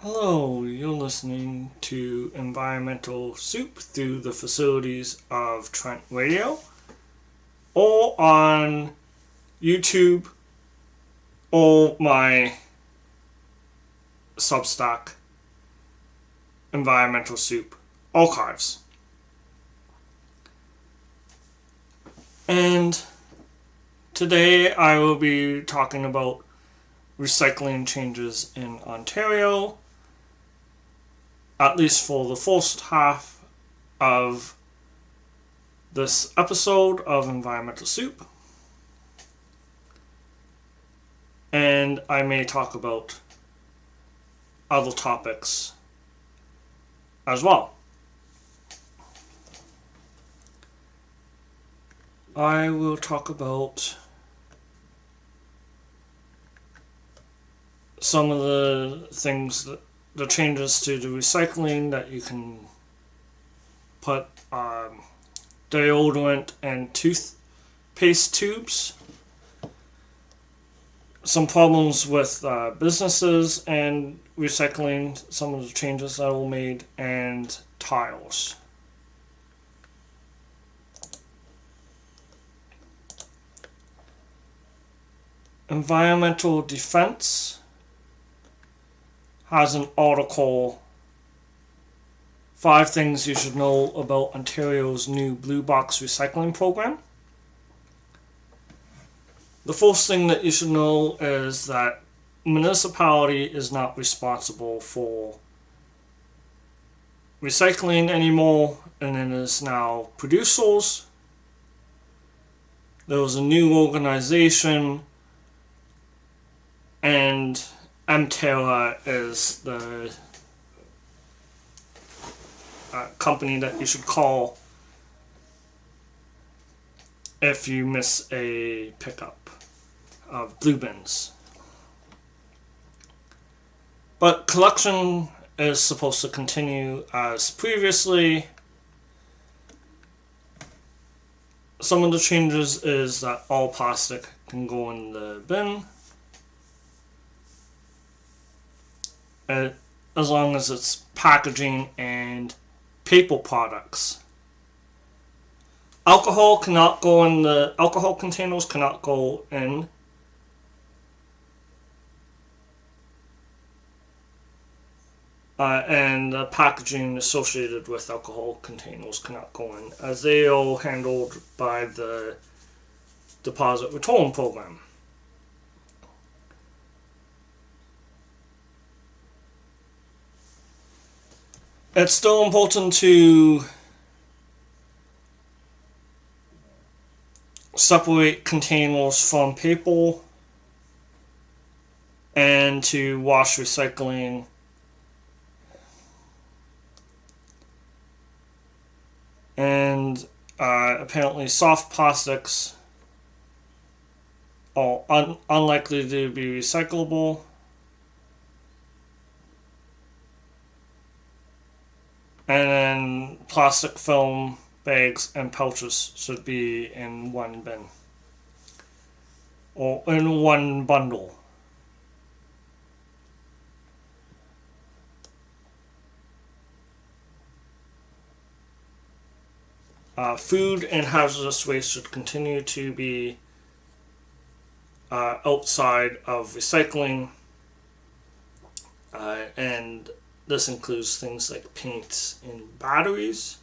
Hello, you're listening to Environmental Soup through the facilities of Trent Radio or on YouTube or my Substack Environmental Soup archives. And today I will be talking about recycling changes in Ontario, at least for the first half of this episode of Environmental Soup. And I may talk about other topics as well. I will talk about some of the things, the changes to the recycling that you can put deodorant and toothpaste tubes. Some problems with businesses and recycling, some of the changes that were made, and tiles. Environmental Defense has an article, 5 Things You Should Know About Ontario's New Blue Box Recycling Program. The first thing that you should know is that municipality is not responsible for recycling anymore, and it is now producers. There was a new organization, and MTerra is the company that you should call if you miss a pickup of blue bins. But collection is supposed to continue as previously. Some of the changes is that all plastic can go in the bin, as long as it's packaging and paper products. Alcohol containers cannot go in. And the packaging associated with alcohol containers cannot go in, as they are handled by the deposit return program. It's still important to separate containers from paper and to wash recycling and apparently soft plastics are unlikely to be recyclable, and then plastic film bags and pouches should be in one bin or in one bundle. Food and hazardous waste should continue to be outside of recycling, and this includes things like paints and batteries.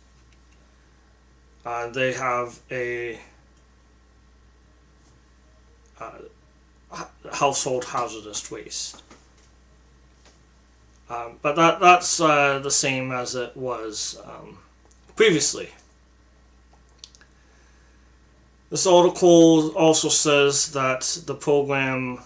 They have a household hazardous waste. But that's the same as it was previously. This article also says that the program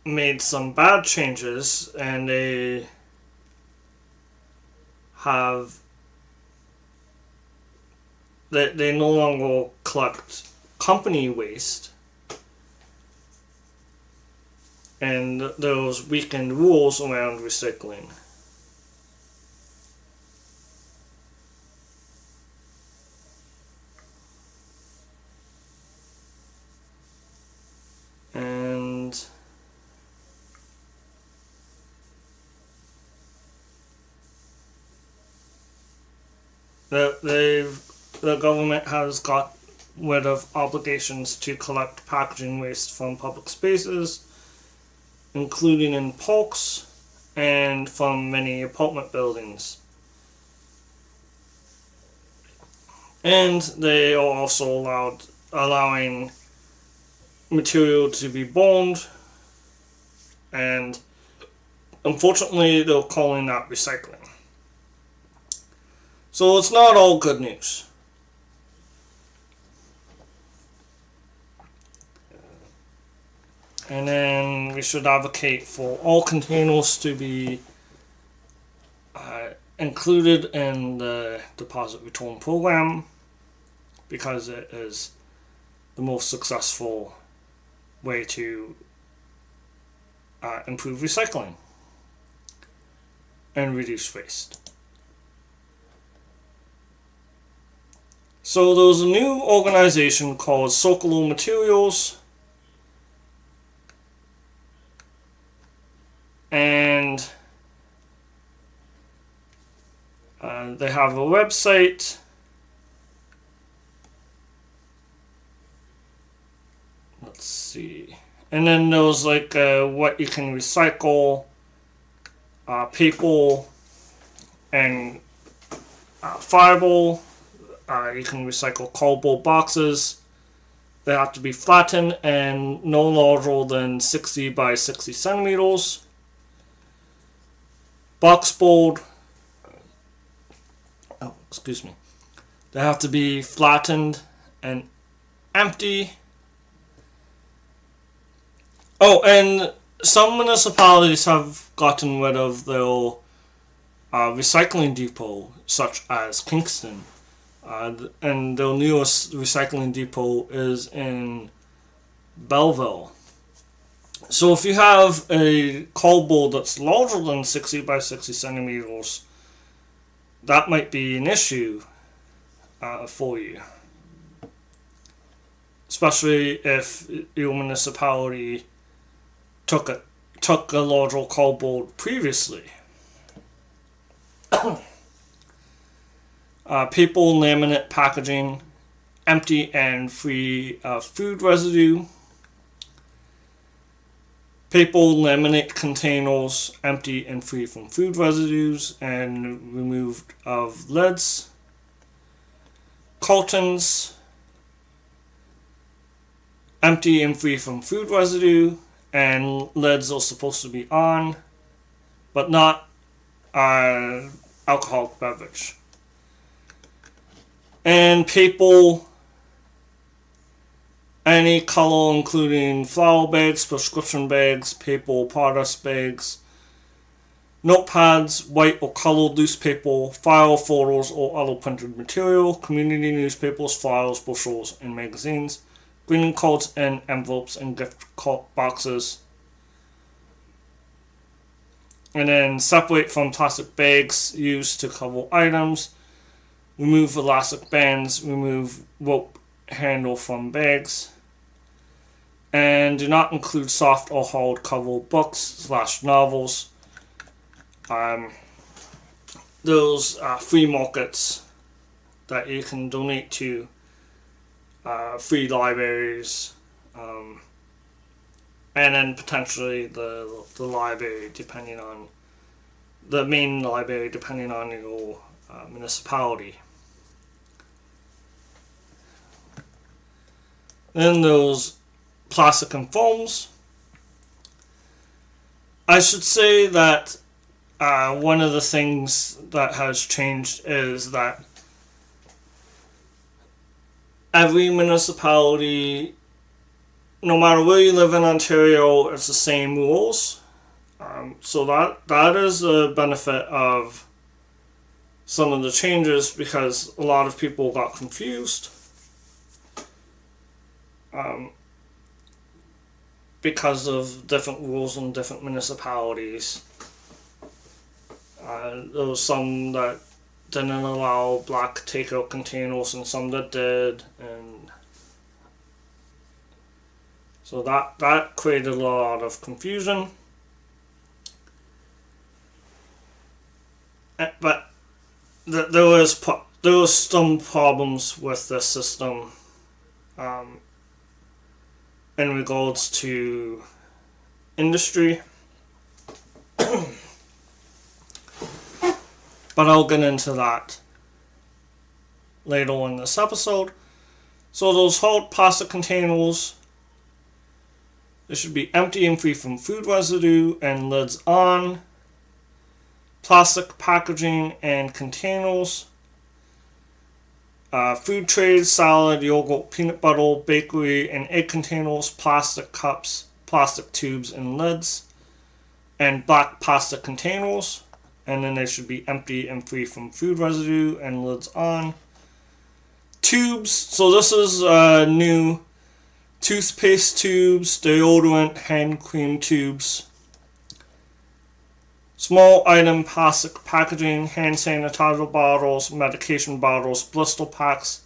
made some bad changes, and they no longer collect company waste, and those weakened rules around recycling. The government has got rid of obligations to collect packaging waste from public spaces, including in parks and from many apartment buildings. And they are also allowing material to be burned, and unfortunately they're calling that recycling. So it's not all good news. And then we should advocate for all containers to be included in the deposit return program, because it is the most successful way to improve recycling and reduce waste. So there's a new organization called Circular Materials, and they have a website. Let's see. And then there's like what you can recycle, paper and fiber. You can recycle cardboard boxes. They have to be flattened and no larger than 60 by 60 centimeters. Boxboard. Oh, excuse me. They have to be flattened and empty. Oh, and some municipalities have gotten rid of their recycling depot, such as Kingston. And their newest recycling depot is in Belleville. So if you have a cardboard that's larger than 60 by 60 centimeters, that might be an issue for you. Especially if your municipality took a larger cardboard previously. Paper laminate packaging, empty and free food residue. Paper laminate containers, empty and free from food residues and removed of lids. Cartons, empty and free from food residue, and lids are supposed to be on, but not alcoholic beverage. And paper, any color, including flower bags, prescription bags, paper product bags, notepads, white or colored newspaper, file folders or other printed material, community newspapers, files, brochures, and magazines, greeting cards and envelopes and gift boxes. And then separate from plastic bags used to cover items. Remove elastic bands, remove rope handle from bags. And do not include soft or hard cover books / novels. Those free markets that you can donate to free libraries, and then potentially the library, depending on the main library, depending on your municipality. Then those plastic and foams. I should say that one of the things that has changed is that every municipality, no matter where you live in Ontario, it's the same rules. So that is a benefit of some of the changes, because a lot of people got confused because of different rules in different municipalities. There was some that didn't allow black takeout containers and some that did, and so that created a lot of confusion. But there was there were some problems with the system in regards to industry, but I'll get into that later on in this episode. So those hard plastic containers, they should be empty and free from food residue and lids on. Plastic packaging and containers. Food trays, salad, yogurt, peanut butter, bakery, and egg containers, plastic cups, plastic tubes and lids, and black plastic containers. And then they should be empty and free from food residue and lids on. Tubes, so this is new toothpaste tubes, deodorant, hand cream tubes. Small item plastic packaging, hand sanitizer bottles, medication bottles, blister packs,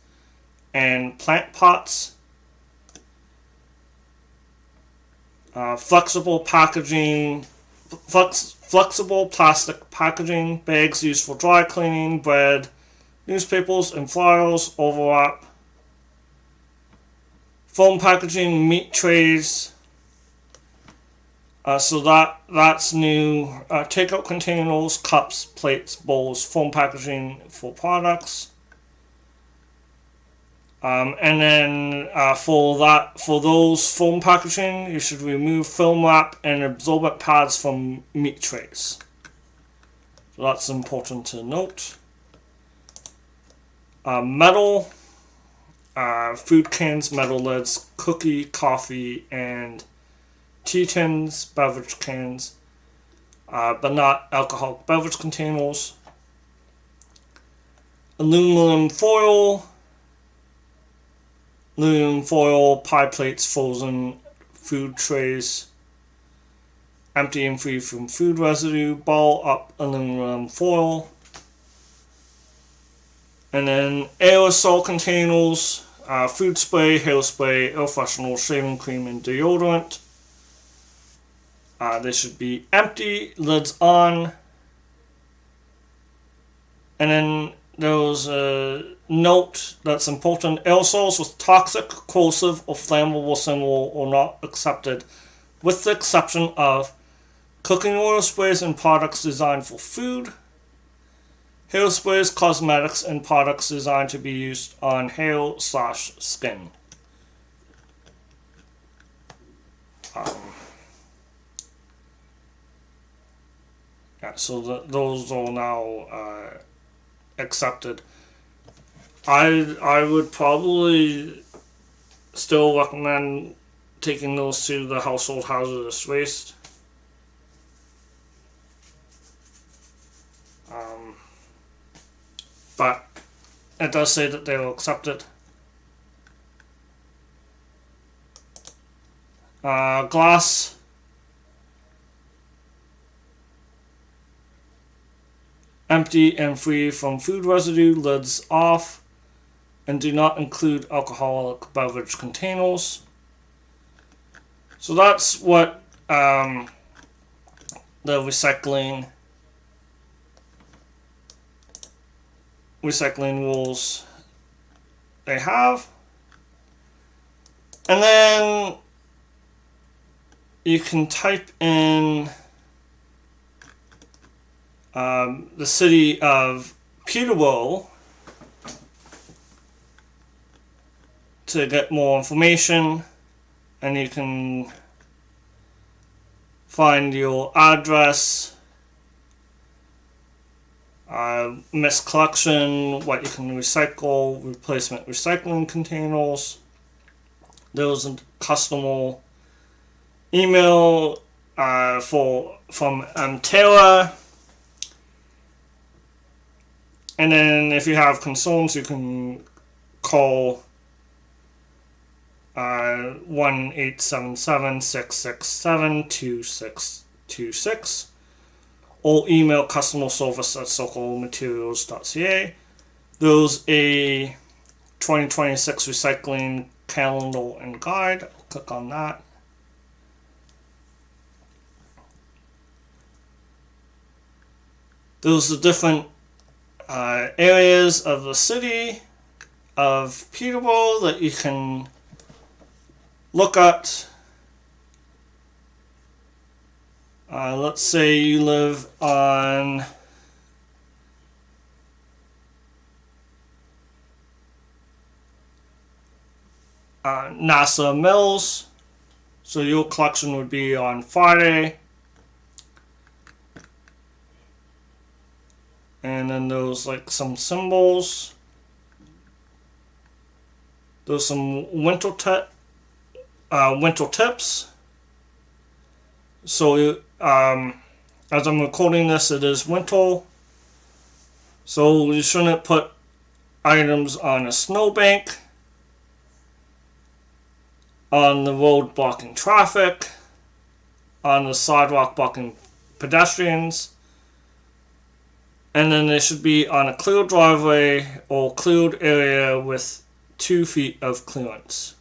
and plant pots. Flexible packaging, flexible plastic packaging, bags used for dry cleaning, bread, newspapers and flyers, overwrap. Foam packaging, meat trays. So that's new. Takeout containers, cups, plates, bowls, foam packaging for products. And then for those foam packaging, you should remove film wrap and absorbent pads from meat trays. So that's important to note. Metal, food cans, metal lids, cookie, coffee, and tea tins, beverage cans, but not alcoholic beverage containers. Aluminum foil, pie plates, frozen food trays, empty and free from food residue, ball up aluminum foil. And then aerosol containers, food spray, hairspray, air freshener, shaving cream, and deodorant. They should be empty, lids on. And then there was a note that's important. Aerosols with toxic, corrosive, or flammable symbol are not accepted, with the exception of cooking oil sprays and products designed for food, hairsprays, cosmetics, and products designed to be used on hair/skin. So those are now accepted. I would probably still recommend taking those to the household hazardous waste. But it does say that they are accepted. Glass. Empty and free from food residue, lids off, and do not include alcoholic beverage containers. So that's what the recycling rules they have. And then you can type in the city of Peterborough to get more information, and you can find your address, missed collection, what you can recycle, replacement recycling containers. There's a customer email from Taylor. And then if you have concerns, you can call 1-877-667-2626 or email customer service at circlematerials.ca. There's a 2026 recycling calendar and guide. I'll click on that. There's the different areas of the city of Peterborough that you can look at. Let's say you live on NASA Mills, so your collection would be on Friday. And then there's like some symbols. There's some winter tips. So as I'm recording this, it is winter. So you shouldn't put items on a snowbank, on the road blocking traffic, on the sidewalk blocking pedestrians, and then they should be on a clear driveway or cleared area with 2 feet of clearance.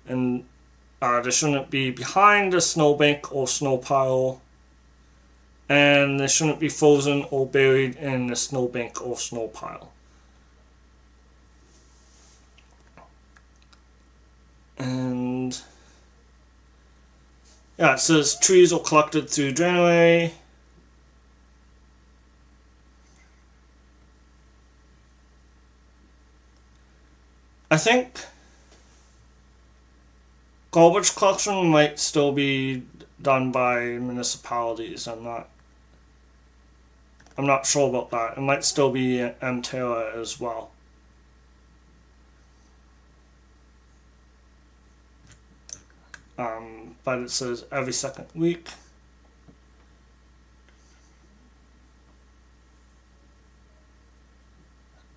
And they shouldn't be behind a snowbank or snow pile, and they shouldn't be frozen or buried in the snowbank or snow pile. And yeah, it says trees are collected through January. I think garbage collection might still be done by municipalities. I'm not sure about that. It might still be MTerra as well. But it says every second week.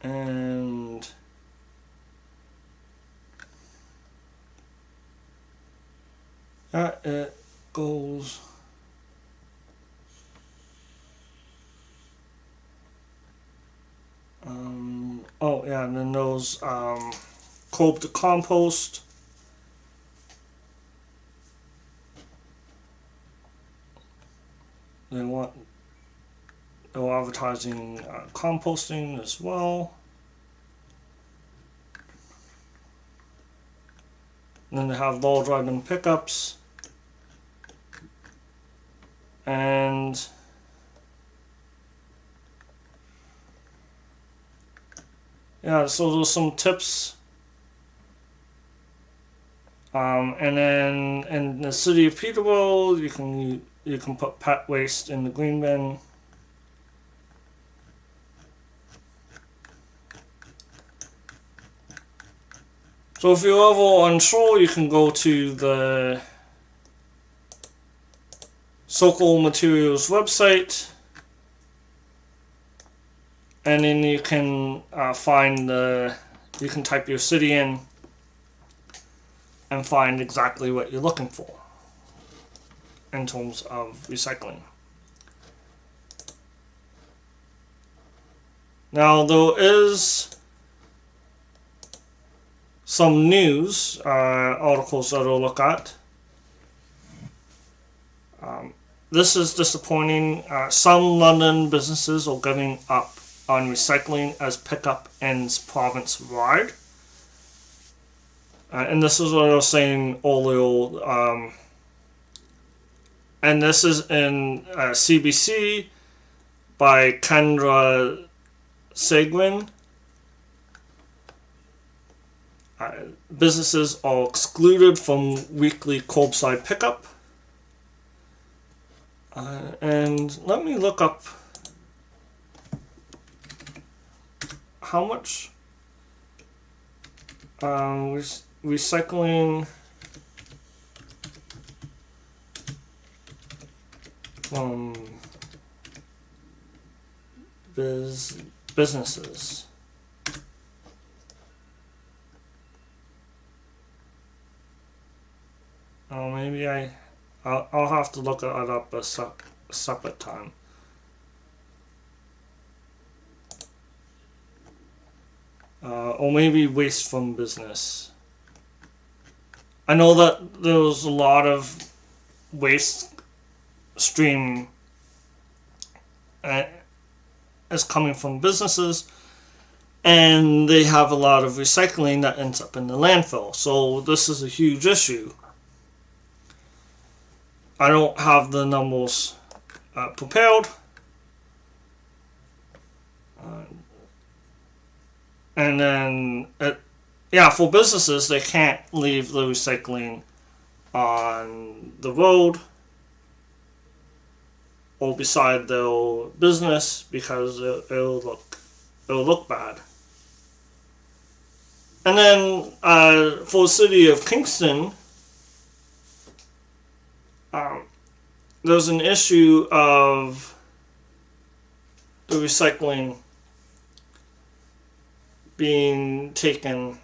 And it goes. Oh yeah, and then those curb to compost. They're advertising composting as well. And then they have large item pickups. And yeah, so there's some tips. And then in the city of Peterborough, you can put pet waste in the green bin. So if you're ever unsure, you can go to the Circle Materials website, and then you can you can type your city in and find exactly what you're looking for in terms of recycling. Now there is some news articles that I'll look at. This is disappointing. Some London businesses are giving up on recycling as pickup ends province-wide. And this is what I was saying earlier. And this is in CBC by Kendra Seguin. Businesses are excluded from weekly curbside pickup. And let me look up how much recycling from businesses. Oh, maybe I'll have to look it up a separate time. Or maybe waste from business. I know that there was a lot of waste stream is coming from businesses, and they have a lot of recycling that ends up in the landfill. So this is a huge issue. I don't have the numbers prepared. And then, for businesses, they can't leave the recycling on the road or beside their business because it'll look bad. And then for the city of Kingston, there's an issue of the recycling being taken,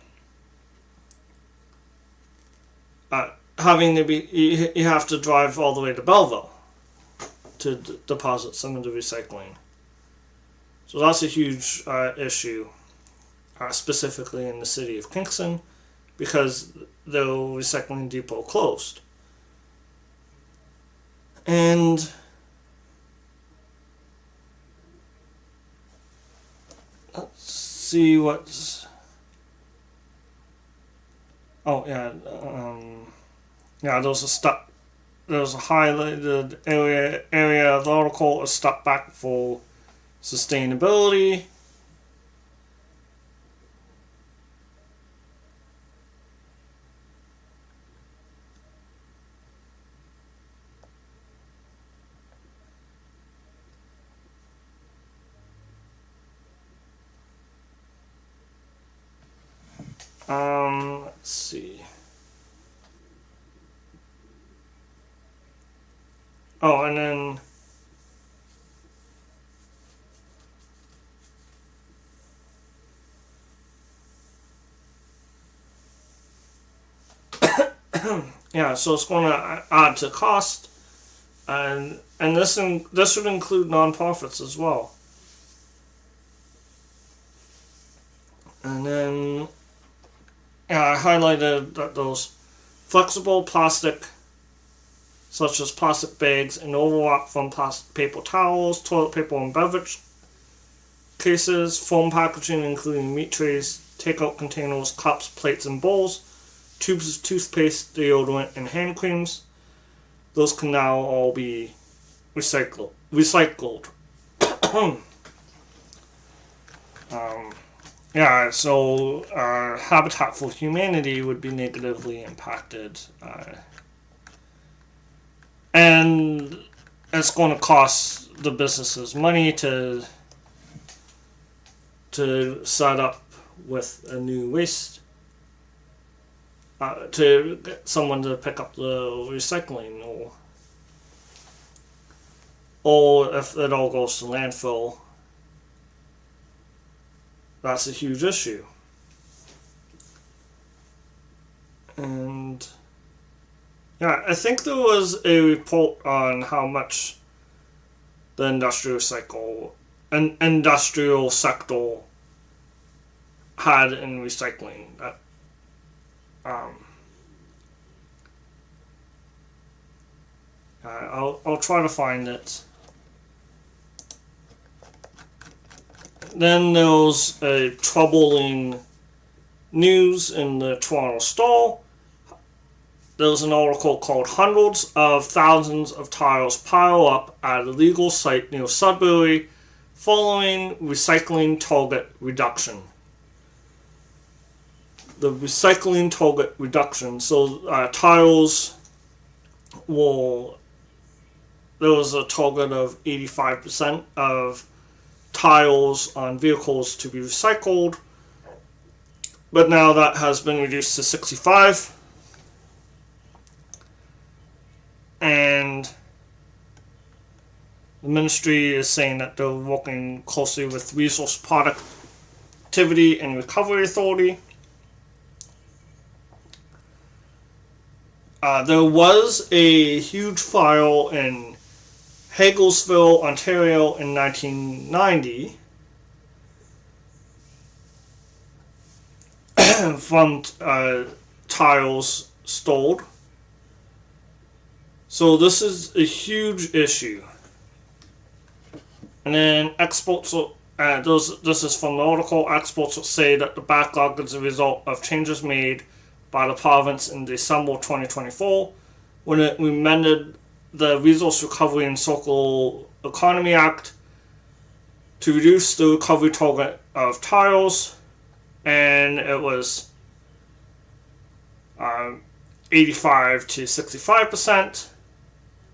having to be, you have to drive all the way to Belleville to deposit some of the recycling. So that's a huge issue, specifically in the city of Kingston, because the recycling depot closed. And let's see what's... Oh, yeah. There's a highlighted area of the article is stuck back for sustainability. Let's see. Oh, and then so it's going to add to cost, and this would include nonprofits as well. And then I highlighted that those flexible plastic, such as plastic bags and overlap from plastic paper towels, toilet paper and beverage cases, foam packaging including meat trays, takeout containers, cups, plates and bowls, tubes of toothpaste, deodorant and hand creams. Those can now all be recycled. So Habitat for Humanity would be negatively impacted. And it's going to cost the businesses money to set up with a new waste, to get someone to pick up the recycling, or if it all goes to landfill, that's a huge issue. And I think there was a report on how much the industrial sector had in recycling. I'll try to find it. Then there was a troubling news in the Toronto Star. There was an article called "Hundreds of Thousands of Tires Pile Up at a Illegal Site Near Sudbury Following Recycling Target Reduction." The recycling target reduction. So tires there was a target of 85% of tires on vehicles to be recycled, but now that has been reduced to 65%. And the ministry is saying that they're working closely with Resource Productivity and Recovery Authority. There was a huge fire in Haglesville, Ontario in 1990 from tires stolen. So this is a huge issue. And then experts This is from the article. Experts say that the backlog is a result of changes made by the province in December 2024 when it amended the Resource Recovery and Circular Economy Act to reduce the recovery target of tiles, and it was 85 to 65%,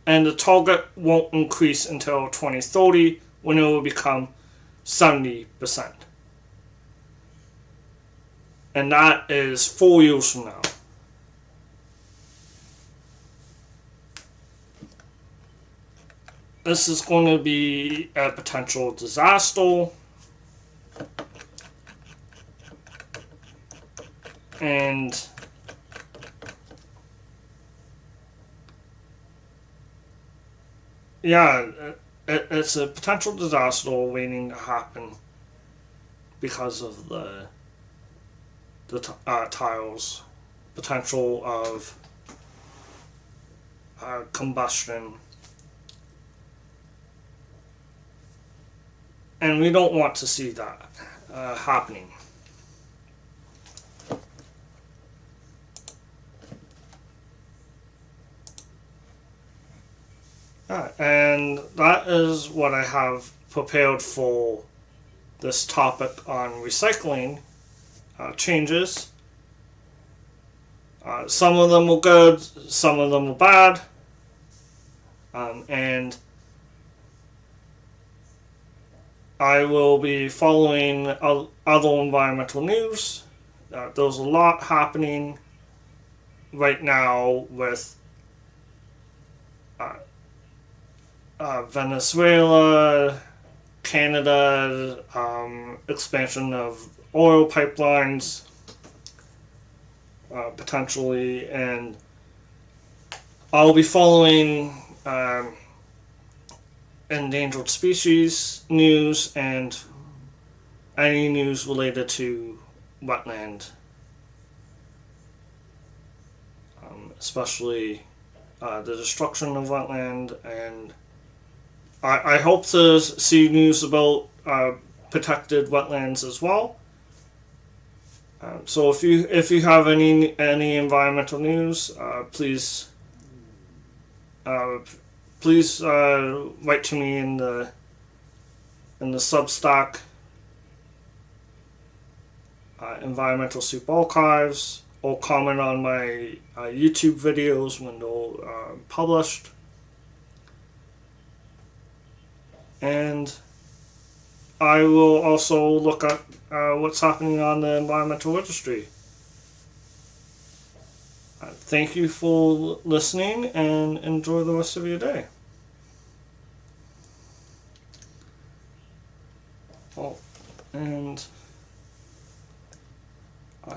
and the target won't increase until 2030 when it will become 70%. And that is 4 years from now. This is going to be a potential disaster. And yeah, it's a potential disaster waiting to happen because of the tiles, potential of combustion, and we don't want to see that happening. And that is what I have prepared for this topic on recycling changes. Some of them were good, some of them were bad, and I will be following other environmental news. There's a lot happening right now with Venezuela, Canada, expansion of oil pipelines, potentially, and I'll be following endangered species news and any news related to wetland, especially the destruction of wetland, and I hope to see news about protected wetlands as well. So if you have any environmental news, please write to me in the Substack, Environmental Soup Archives, or comment on my YouTube videos when they're published. And I will also look at what's happening on the environmental registry. Thank you for listening, and enjoy the rest of your day. Oh, and I